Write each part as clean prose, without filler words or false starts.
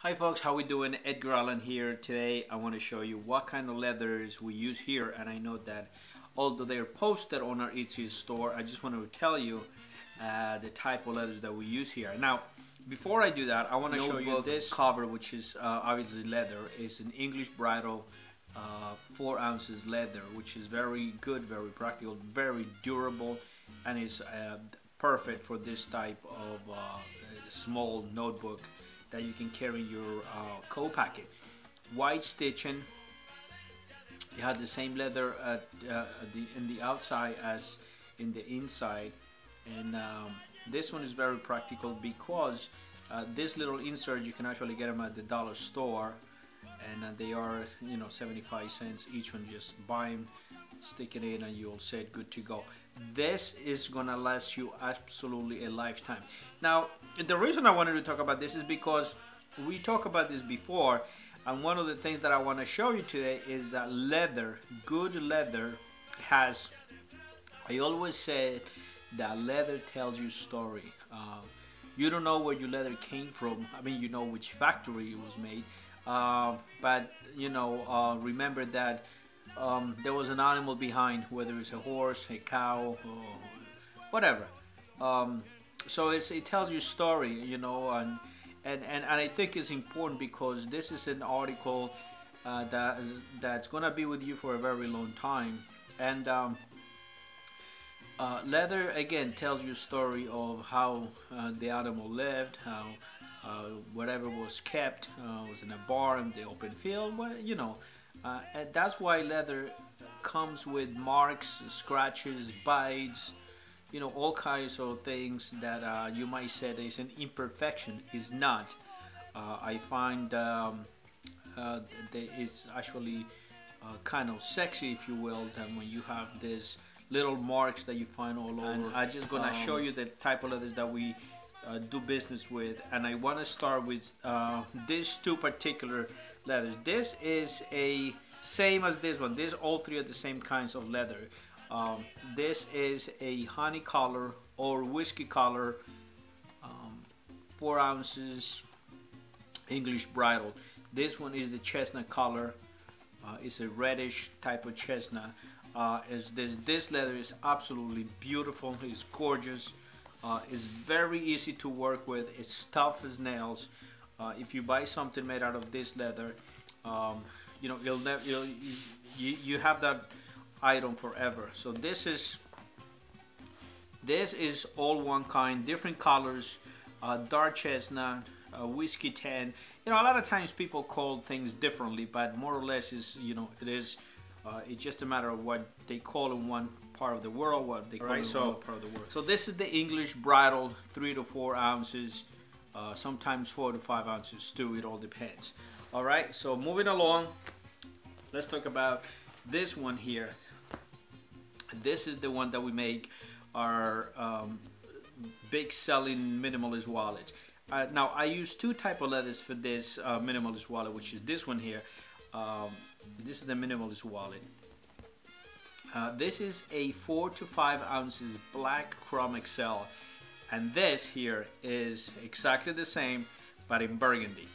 Hi folks, how we doing? Edgar Allen here. Today I want to show you what kind of leathers we use here, and I know that although they're posted on our Etsy store, I just want to tell you the type of leathers that we use here. Now, before I do that, I want to show you this cover, which is obviously leather. It's an English Bridle 4 ounces leather, which is very good, very practical, very durable, and is perfect for this type of small notebook that you can carry in your coat pocket. White stitching. You have the same leather in the outside as in the inside, and this one is very practical because this little insert, you can actually get them at the dollar store, and they are 75 cents each one. Just buy them, stick it in, and you'll set good to go. This is gonna last you absolutely a lifetime. Now, the reason I wanted to talk about this is because we talked about this before, and one of the things that I want to show you today is that leather, good leather, has, I always say that leather tells you story. You don't know where your leather came from. I mean, you know which factory it was made, but remember that there was an animal behind, whether it's a horse, a cow, or whatever. So it tells you a story, and I think it's important because this is an article that's gonna be with you for a very long time, and leather again tells you a story of how the animal lived, how whatever was kept was in a barn, the open field, and that's why leather comes with marks, scratches, bites, all kinds of things that you might say is an imperfection. Is not. I find that it's actually kind of sexy, if you will, that when you have these little marks that you find all over. And I'm just gonna show you the type of leathers that we do business with, and I want to start with these two particular leathers. This is a same as this one. These all three are the same kinds of leather. This is a honey color or whiskey color, 4 ounces English Bridle. This one is the chestnut color. It's a reddish type of chestnut. This leather is absolutely beautiful. It's gorgeous. It's very easy to work with. It's tough as nails. If you buy something made out of this leather, you have that item forever. So this is all one kind, different colors, dark chestnut, whiskey tan. A lot of times people call things differently, but more or less it's it's just a matter of what they call in one part of the world, what they call in another part of the world. So this is the English Bridle, 3 to 4 ounces, sometimes 4 to 5 ounces too. It all depends. All right, so moving along, let's talk about this one here. This is the one that we make our big selling minimalist wallets. Now I use two type of leathers for this minimalist wallet, which is this one here. This is the minimalist wallet. This is a 4 to 5 ounces black Chrome XL, and this here is exactly the same but in burgundy.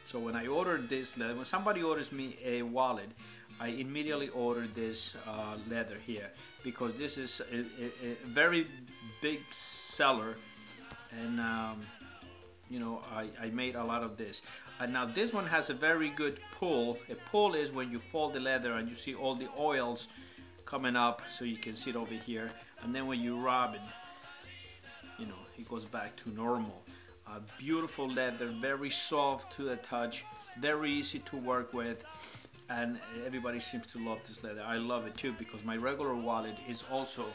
So when I ordered this leather, when somebody orders me a wallet, I immediately ordered this leather here because this is a very big seller, and I made a lot of this. Now this one has a very good pull. A pull is when you fold the leather and you see all the oils coming up, so you can see it over here, and then when you rub it, it goes back to normal. Beautiful leather, very soft to the touch, very easy to work with, and everybody seems to love this leather. I love it too because my regular wallet is also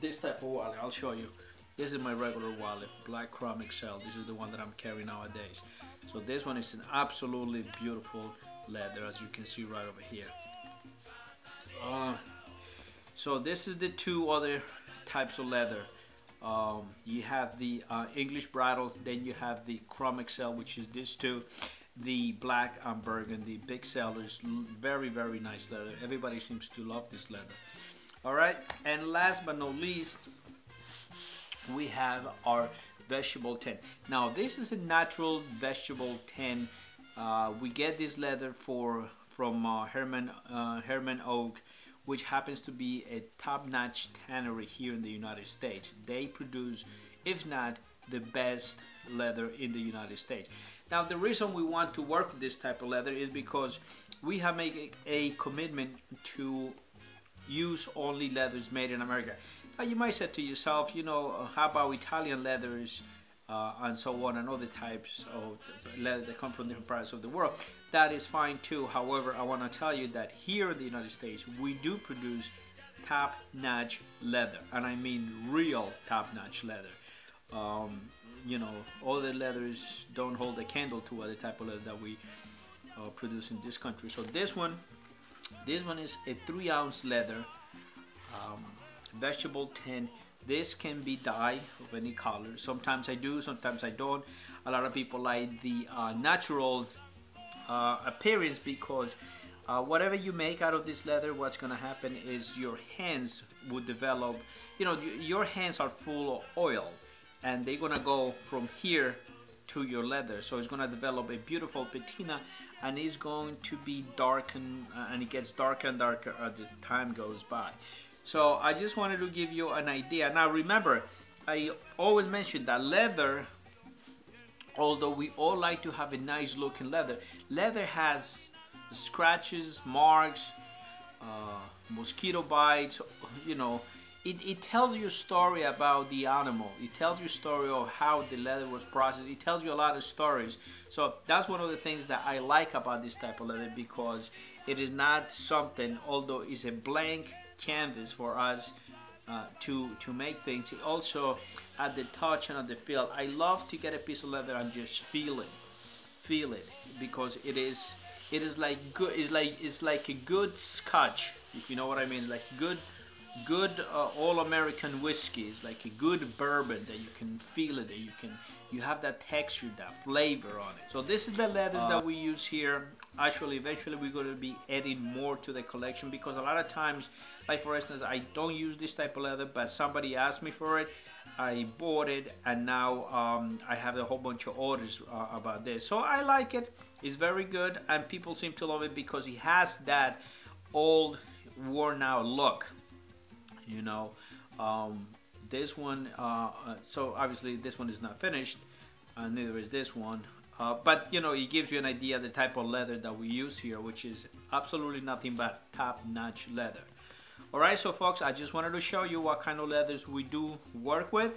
this type of wallet. I'll show you. This is my regular wallet, black Chrome XL. This is the one that I'm carrying nowadays. So this one is an absolutely beautiful leather, as you can see right over here. So this is the two other types of leather. You have the English Bridle, then you have the Chrome XL, which is this two. The black and burgundy, big sellers, very, very nice leather. Everybody seems to love this leather. All right, and last but not least, we have vegetable tan. Now this is a natural vegetable tan. We get this leather from Herman Oak, which happens to be a top-notch tannery here in the United States. They produce, if not the best leather in the United States. Now the reason we want to work with this type of leather is because we have made a commitment to use only leathers made in America. Now you might say to yourself, you know, how about Italian leathers and so on, and other types of leather that come from different parts of the world. That is fine too. However, I want to tell you that here in the United States we do produce top-notch leather, and I mean real top-notch leather. You know, other leathers don't hold a candle to other type of leather that we produce in this country. So this one is a 3-ounce leather, vegetable tan. This can be dyed of any color. Sometimes I do, sometimes I don't. A lot of people like the natural appearance, because whatever you make out of this leather, what's going to happen is your hands would develop, you know, your hands are full of oil, and they're going to go from here to your leather. So it's going to develop a beautiful patina, and it's going to be darkened, and it gets darker and darker as the time goes by. So I just wanted to give you an idea. Now remember, I always mention that leather, although we all like to have a nice looking leather, leather has scratches, marks, mosquito bites, you know. It tells you a story about the animal. It tells you a story of how the leather was processed. It tells you a lot of stories. So that's one of the things that I like about this type of leather, because it is not something, although it's a blank canvas for us to make things, it also at the touch and at the feel. I love to get a piece of leather and just feel it, because it is like good. It's like a good scotch, if you know what I mean. Like good all-American whiskey. It's like a good bourbon that you can feel it, that you have that texture, that flavor on it. So this is the leather that we use here. Actually, eventually we're going to be adding more to the collection, because a lot of times, like for instance, I don't use this type of leather, but somebody asked me for it. I bought it, and now I have a whole bunch of orders about this. So I like it. It's very good, and people seem to love it because it has that old, worn-out look. You know, this one, so obviously this one is not finished, and neither is this one, but you know, it gives you an idea of the type of leather that we use here, which is absolutely nothing but top-notch leather. Alright, so folks, I just wanted to show you what kind of leathers we do work with,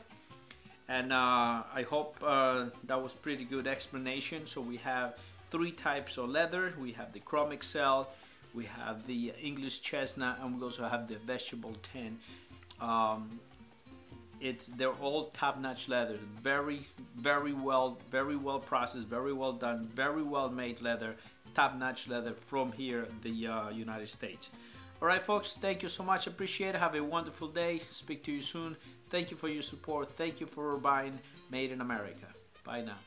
and I hope that was pretty good explanation. So we have 3 types of leather. We have the Chrome Excel, we have the English Chestnut, and we also have the vegetable tan. They're all top-notch leather, very well processed, very well done, very well made leather, top-notch leather from here, the United States. All right, folks, thank you so much. Appreciate it. Have a wonderful day. Speak to you soon. Thank you for your support. Thank you for buying Made in America. Bye now.